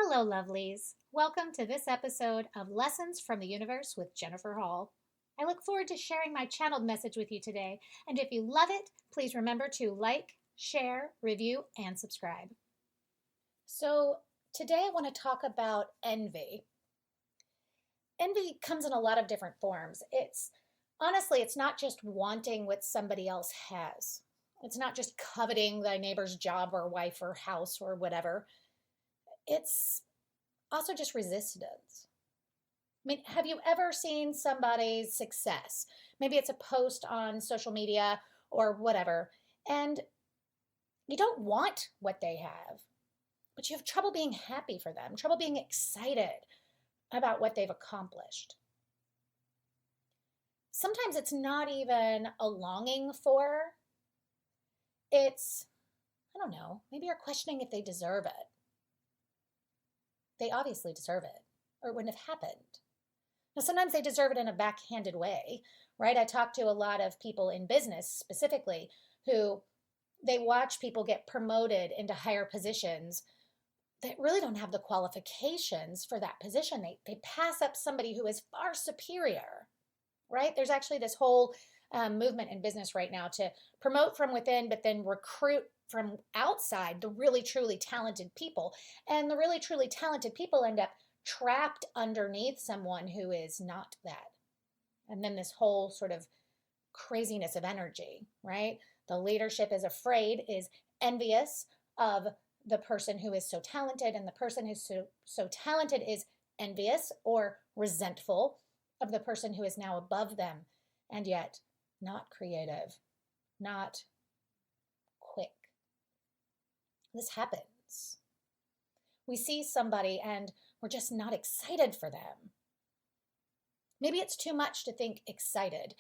Hello, lovelies. Welcome to this episode of Lessons from the Universe with Jennifer Hall. I look forward to sharing my channeled message with you today, and if you love it, please remember to like, share, review, and subscribe. So, today I want to talk about envy. Envy comes in a lot of different forms. It's not just wanting what somebody else has. It's not just coveting thy neighbor's job or wife or house or whatever. It's also just resistance. I mean, have you ever seen somebody's success? Maybe it's a post on social media or whatever, and you don't want what they have, but you have trouble being happy for them, trouble being excited about what they've accomplished. Sometimes it's not even a longing for, I don't know, maybe you're questioning if they deserve it. They obviously deserve it, or it wouldn't have happened. Now, sometimes they deserve it in a backhanded way, right? I talk to a lot of people in business specifically who they watch people get promoted into higher positions that really don't have the qualifications for that position. They pass up somebody who is far superior, right? There's actually this whole movement in business right now to promote from within, but then recruit from outside the really truly talented people. And the really truly talented people end up trapped underneath someone who is not that. And then this whole sort of craziness of energy, right? The leadership is afraid, is envious of the person who is so talented, and the person who's so talented is envious or resentful of the person who is now above them, and yet not creative, not quick. This happens. We see somebody and we're just not excited for them. Maybe it's too much to think excited.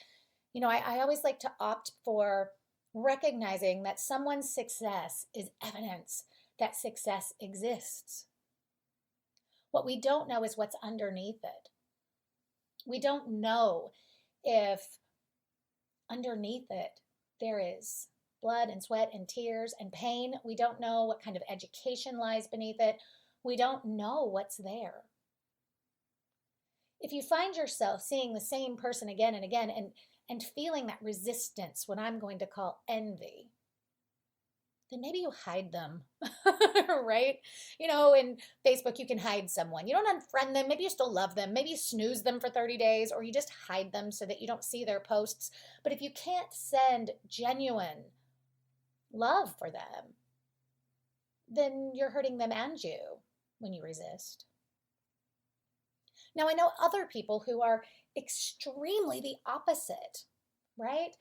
I always like to opt for recognizing that someone's success is evidence that success exists. What we don't know is what's underneath it. We don't know if underneath it there is blood and sweat and tears and pain. We don't know what kind of education lies beneath it. We don't know what's there. If you find yourself seeing the same person again and again and feeling that resistance, what I'm going to call envy, then maybe you hide them, right? In Facebook, you can hide someone. You don't unfriend them. Maybe you still love them. Maybe you snooze them for 30 days, or you just hide them so that you don't see their posts. But if you can't send genuine love for them, then you're hurting them and you when you resist. Now, I know other people who are extremely the opposite, right?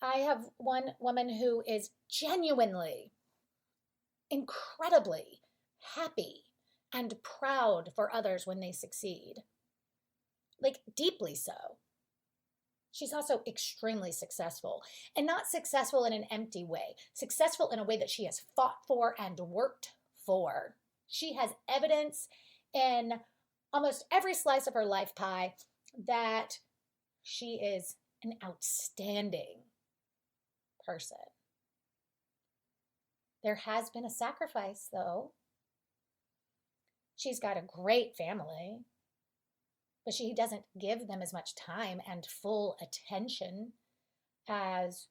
I have one woman who is genuinely, incredibly happy and proud for others when they succeed. Like, deeply so. She's also extremely successful, and not successful in an empty way, successful in a way that she has fought for and worked for. She has evidence in almost every slice of her life pie that she is an outstanding person. There has been a sacrifice, though. She's got a great family, but she doesn't give them as much time and full attention as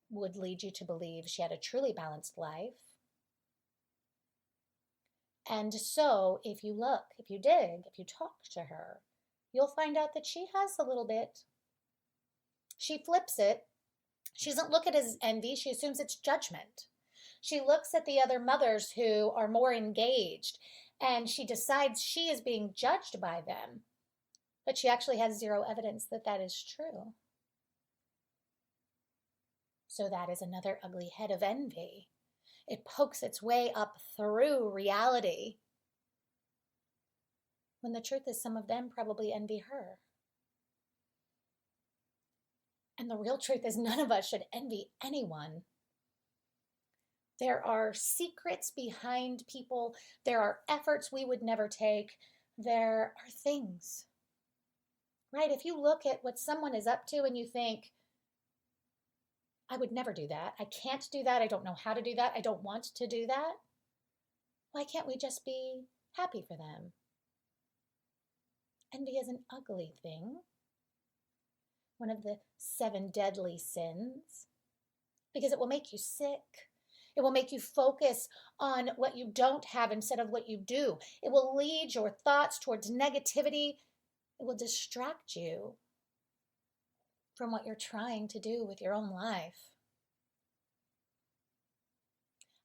would lead you to believe she had a truly balanced life. And so, if you look, if you dig, if you talk to her, you'll find out that she has a little bit. She flips it. She doesn't look at it as envy. She assumes it's judgment. She looks at the other mothers who are more engaged, and she decides she is being judged by them. But she actually has zero evidence that that is true. So that is another ugly head of envy. It pokes its way up through reality, when the truth is some of them probably envy her. And the real truth is none of us should envy anyone. There are secrets behind people. There are efforts we would never take. There are things, right? If you look at what someone is up to and you think, I would never do that. I can't do that. I don't know how to do that. I don't want to do that. Why can't we just be happy for them? Envy is an ugly thing, one of the 7 deadly sins, because it will make you sick. It will make you focus on what you don't have instead of what you do. It will lead your thoughts towards negativity. It will distract you from what you're trying to do with your own life.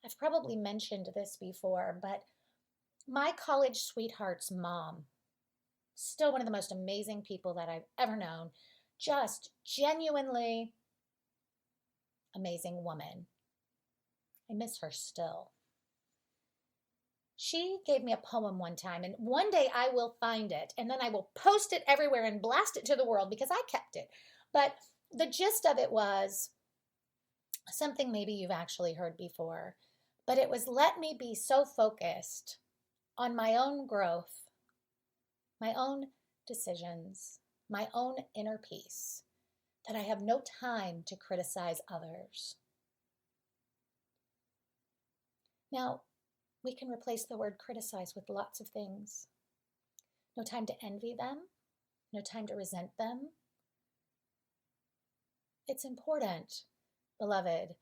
I've probably mentioned this before, but my college sweetheart's mom, still one of the most amazing people that I've ever known, just genuinely amazing woman. I miss her still. She gave me a poem one time, and one day I will find it, and then I will post it everywhere and blast it to the world because I kept it. But the gist of it was something maybe you've actually heard before, but it was, let me be so focused on my own growth, my own decisions, my own inner peace, that I have no time to criticize others. Now, we can replace the word criticize with lots of things. No time to envy them, no time to resent them. It's important, beloved,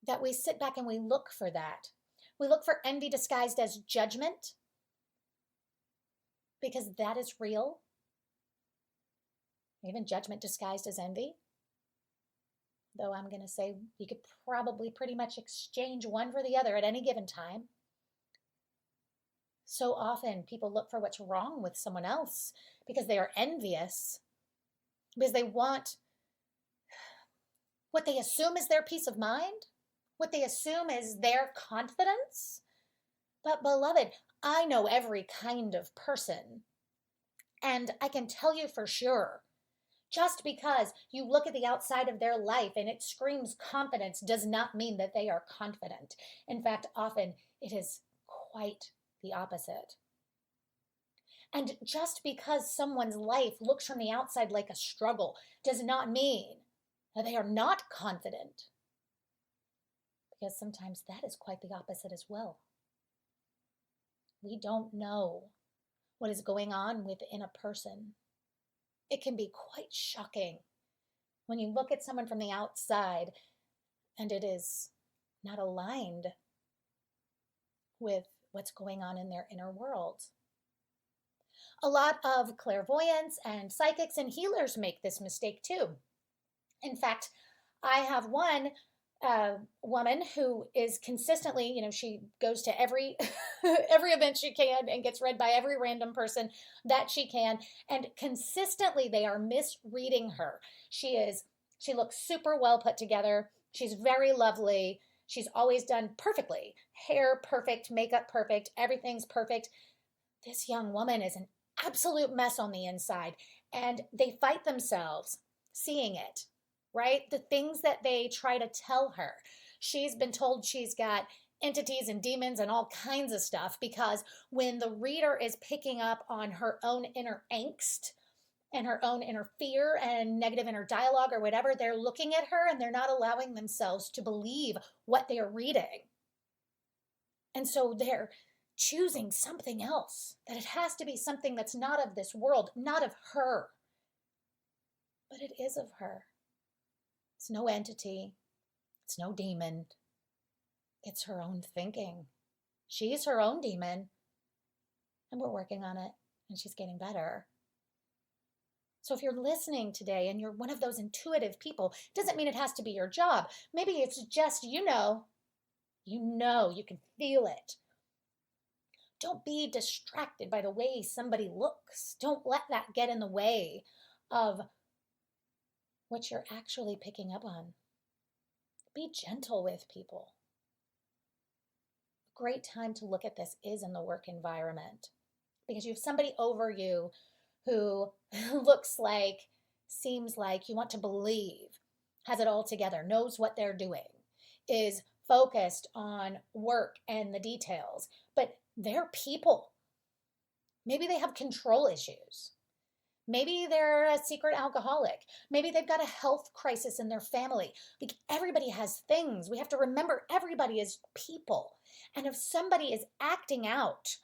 that we sit back and we look for that. We look for envy disguised as judgment, because that is real. Even judgment disguised as envy. Though I'm going to say you could probably pretty much exchange one for the other at any given time. So often people look for what's wrong with someone else because they are envious, because they want what they assume is their peace of mind, what they assume is their confidence. But beloved, I know every kind of person, and I can tell you for sure, just because you look at the outside of their life and it screams confidence does not mean that they are confident. In fact, often it is quite the opposite. And just because someone's life looks from the outside like a struggle does not mean that they are not confident. Because sometimes that is quite the opposite as well. We don't know what is going on within a person. It can be quite shocking when you look at someone from the outside and it is not aligned with what's going on in their inner world. A lot of clairvoyants and psychics and healers make this mistake too. In fact, I have one woman who is consistently, she goes to every every event she can and gets read by every random person that she can, and consistently they are misreading her. She looks super well put together. She's very lovely. She's always done perfectly. Hair perfect, makeup perfect, everything's perfect. This young woman is an absolute mess on the inside, and they fight themselves seeing it. Right? The things that they try to tell her. She's been told she's got entities and demons and all kinds of stuff, because when the reader is picking up on her own inner angst and her own inner fear and negative inner dialogue or whatever, they're looking at her and they're not allowing themselves to believe what they are reading. And so they're choosing something else, that it has to be something that's not of this world, not of her. But it is of her. It's no entity. It's no demon. It's her own thinking. She's her own demon. And we're working on it. And she's getting better. So if you're listening today and you're one of those intuitive people, it doesn't mean it has to be your job. Maybe it's just, you can feel it. Don't be distracted by the way somebody looks. Don't let that get in the way of what you're actually picking up on. Be gentle with people. A great time to look at this is in the work environment, because you have somebody over you who seems like you want to believe, has it all together, knows what they're doing, is focused on work and the details, but they're people. Maybe they have control issues. Maybe they're a secret alcoholic. Maybe they've got a health crisis in their family. Like, everybody has things. We have to remember everybody is people. And if somebody is acting out,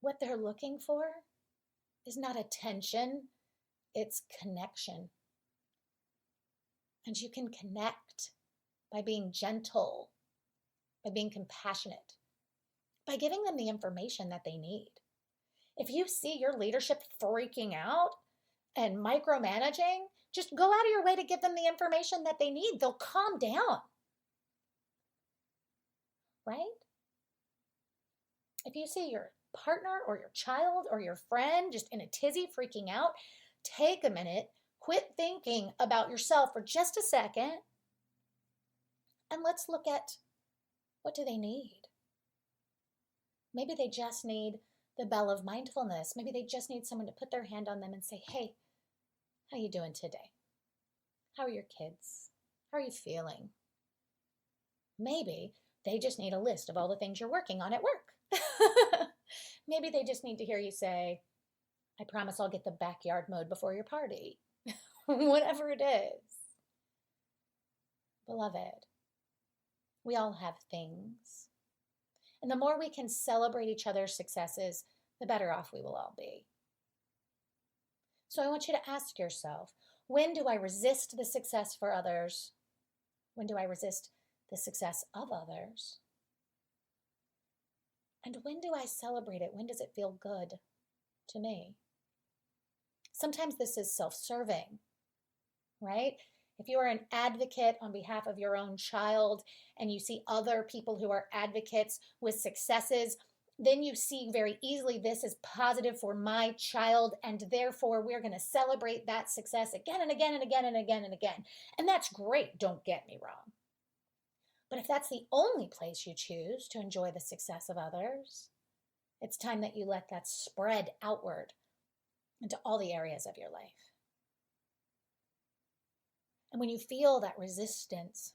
what they're looking for is not attention, it's connection. And you can connect by being gentle, by being compassionate, by giving them the information that they need. If you see your leadership freaking out and micromanaging, just go out of your way to give them the information that they need. They'll calm down, right? If you see your partner or your child or your friend just in a tizzy freaking out, take a minute, quit thinking about yourself for just a second, and let's look at, what do they need? Maybe they just need the bell of mindfulness. Maybe they just need someone to put their hand on them and say, hey, how you doing today? How are your kids? How are you feeling? Maybe they just need a list of all the things you're working on at work. Maybe they just need to hear you say, I promise I'll get the backyard mowed before your party. Whatever it is. Beloved, we all have things. And the more we can celebrate each other's successes, the better off we will all be. So I want you to ask yourself, when do I resist the success for others? When do I resist the success of others? And when do I celebrate it? When does it feel good to me? Sometimes this is self-serving, right? If you are an advocate on behalf of your own child and you see other people who are advocates with successes, then you see very easily this is positive for my child, and therefore we're going to celebrate that success again and again and again and again and again. And that's great, don't get me wrong. But if that's the only place you choose to enjoy the success of others, it's time that you let that spread outward into all the areas of your life. And when you feel that resistance,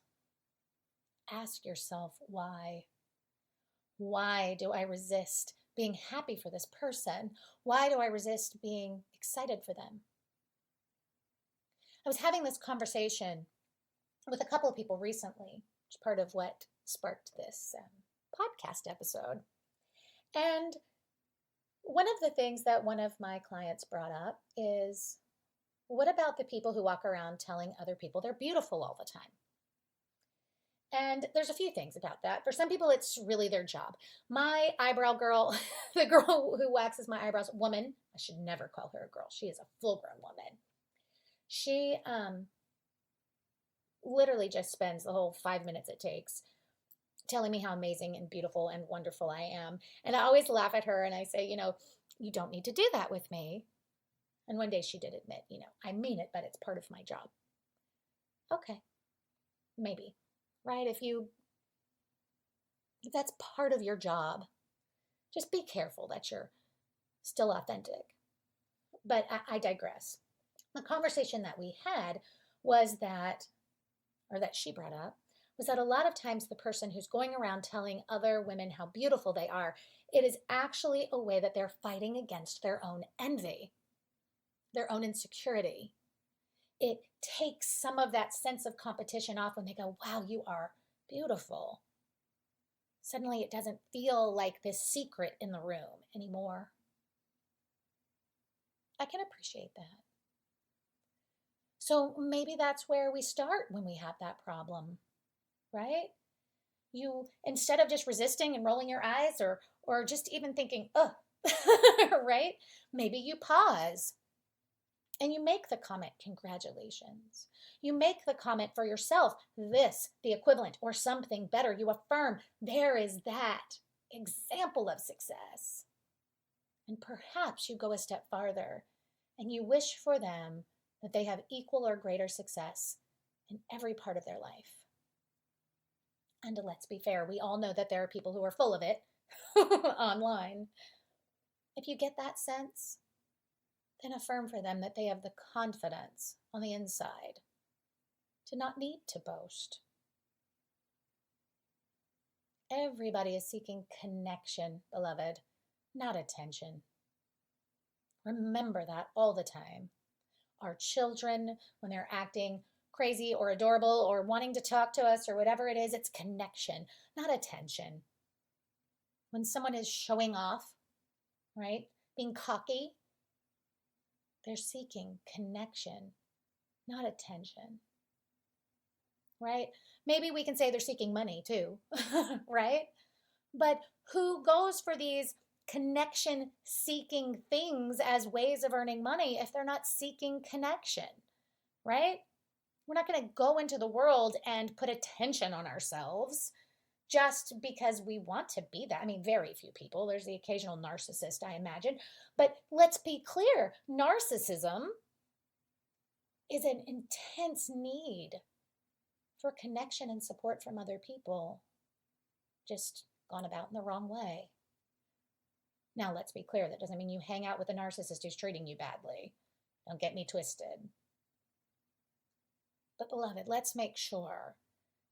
ask yourself, why? Why do I resist being happy for this person? Why do I resist being excited for them? I was having this conversation with a couple of people recently, which is part of what sparked this podcast episode. And one of the things that one of my clients brought up is, what about the people who walk around telling other people they're beautiful all the time? And there's a few things about that. For some people, it's really their job. My eyebrow girl, the girl who waxes my eyebrows, woman, I should never call her a girl. She is a full-grown woman. She literally just spends the whole 5 minutes it takes telling me how amazing and beautiful and wonderful I am. And I always laugh at her and I say, you don't need to do that with me. And one day she did admit, I mean it, but it's part of my job. Okay, maybe, right? If that's part of your job, just be careful that you're still authentic. But I digress. The conversation that we had was that she brought up, was that a lot of times the person who's going around telling other women how beautiful they are, it is actually a way that they're fighting against their own envy, their own insecurity. It takes some of that sense of competition off when they go, wow, you are beautiful. Suddenly it doesn't feel like this secret in the room anymore. I can appreciate that. So maybe that's where we start when we have that problem, right? You, instead of just resisting and rolling your eyes or just even thinking, ugh, right? Maybe you pause and you make the comment, congratulations. You make the comment for yourself, this, the equivalent, or something better. You affirm, there is that example of success. And perhaps you go a step farther and you wish for them that they have equal or greater success in every part of their life. And let's be fair, we all know that there are people who are full of it online. If you get that sense, then affirm for them that they have the confidence on the inside to not need to boast. Everybody is seeking connection, beloved, not attention. Remember that all the time. Our children, when they're acting crazy or adorable or wanting to talk to us or whatever it is, it's connection, not attention. When someone is showing off, right, being cocky, they're seeking connection, not attention, right? Maybe we can say they're seeking money too, right? But who goes for these connection seeking things as ways of earning money if they're not seeking connection, right? We're not going to go into the world and put attention on ourselves just because we want to be that. I mean, very few people. There's the occasional narcissist, I imagine. But let's be clear, narcissism is an intense need for connection and support from other people, just gone about in the wrong way. Now, let's be clear, that doesn't mean you hang out with a narcissist who's treating you badly. Don't get me twisted. But beloved, let's make sure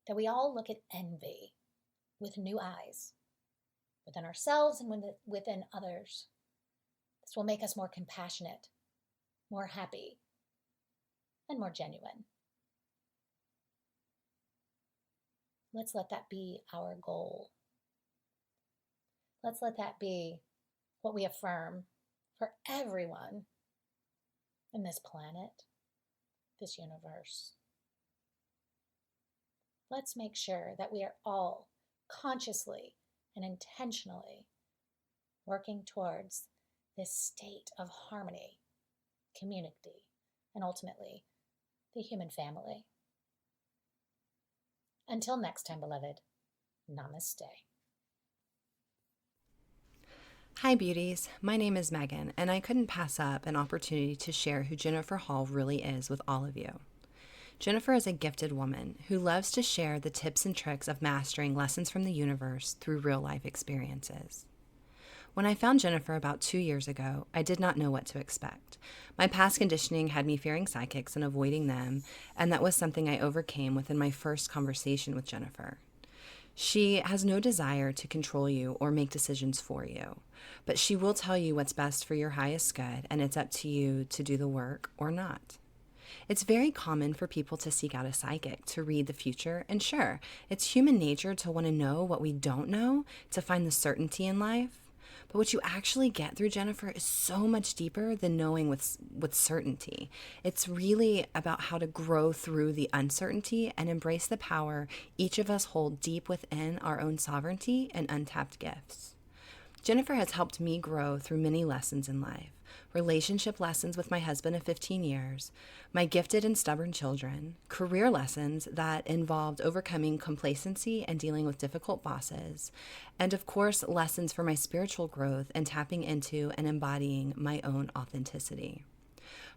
that we all look at envy with new eyes, within ourselves and within others. This will make us more compassionate, more happy, and more genuine. Let's let that be our goal. Let's let that be what we affirm for everyone in this planet, this universe. Let's make sure that we are all consciously and intentionally working towards this state of harmony, community, and ultimately the human family. Until next time, beloved, namaste. Hi beauties, my name is Megan, and I couldn't pass up an opportunity to share who Jennifer Hall really is with all of you. Jennifer is a gifted woman who loves to share the tips and tricks of mastering lessons from the universe through real-life experiences. When I found Jennifer about 2 years ago, I did not know what to expect. My past conditioning had me fearing psychics and avoiding them, and that was something I overcame within my first conversation with Jennifer. She has no desire to control you or make decisions for you, but she will tell you what's best for your highest good, and it's up to you to do the work or not. It's very common for people to seek out a psychic to read the future, and sure, it's human nature to want to know what we don't know, to find the certainty in life. But what you actually get through Jennifer is so much deeper than knowing with certainty. It's really about how to grow through the uncertainty and embrace the power each of us hold deep within our own sovereignty and untapped gifts. Jennifer has helped me grow through many lessons in life. Relationship lessons with my husband of 15 years, my gifted and stubborn children, career lessons that involved overcoming complacency and dealing with difficult bosses, and of course, lessons for my spiritual growth and tapping into and embodying my own authenticity.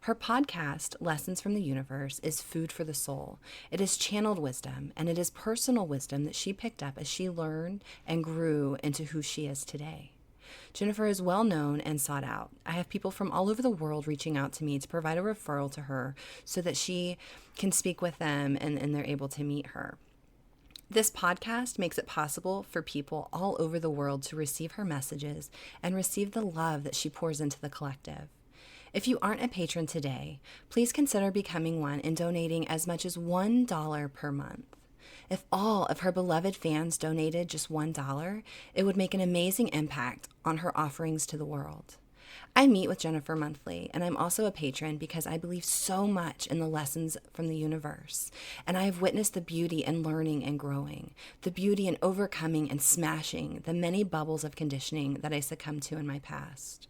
Her podcast, Lessons from the Universe, is food for the soul. It is channeled wisdom, and it is personal wisdom that she picked up as she learned and grew into who she is today. Jennifer is well known and sought out. I have people from all over the world reaching out to me to provide a referral to her so that she can speak with them and they're able to meet her. This podcast makes it possible for people all over the world to receive her messages and receive the love that she pours into the collective. If you aren't a patron today, please consider becoming one and donating as much as $1 per month. If all of her beloved fans donated just $1, it would make an amazing impact on her offerings to the world. I meet with Jennifer monthly, and I'm also a patron because I believe so much in the lessons from the universe. And I have witnessed the beauty in learning and growing, the beauty in overcoming and smashing the many bubbles of conditioning that I succumbed to in my past.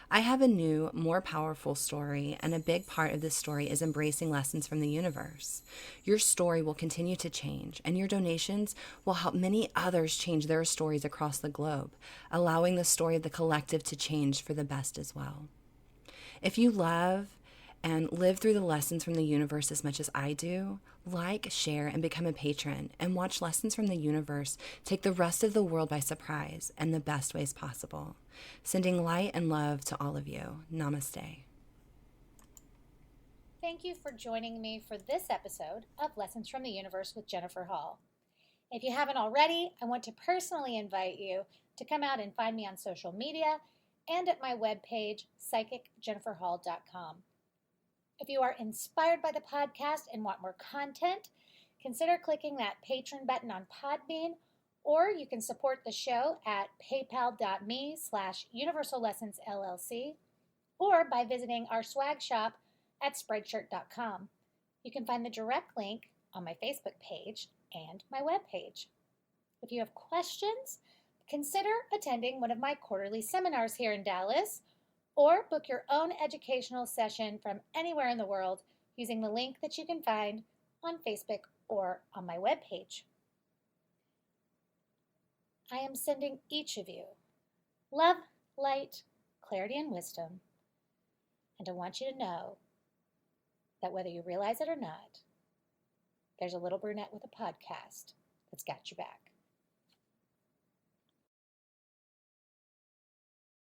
I have a new, more powerful story, and a big part of this story is embracing lessons from the universe. Your story will continue to change, and your donations will help many others change their stories across the globe, allowing the story of the collective to change for the best as well. If you love and live through the lessons from the universe as much as I do, like, share, and become a patron, and watch lessons from the universe take the rest of the world by surprise in the best ways possible. Sending light and love to all of you. Namaste. Thank you for joining me for this episode of Lessons from the Universe with Jennifer Hall. If you haven't already, I want to personally invite you to come out and find me on social media and at my webpage, psychicjenniferhall.com. If you are inspired by the podcast and want more content, consider clicking that Patreon button on Podbean, or you can support the show at paypal.me/Universal Lessons LLC, or by visiting our swag shop at spreadshirt.com. You can find the direct link on my Facebook page and my webpage. If you have questions, consider attending one of my quarterly seminars here in Dallas, or book your own educational session from anywhere in the world using the link that you can find on Facebook or on my webpage. I am sending each of you love, light, clarity, and wisdom, and I want you to know that whether you realize it or not, there's a little brunette with a podcast that's got your back.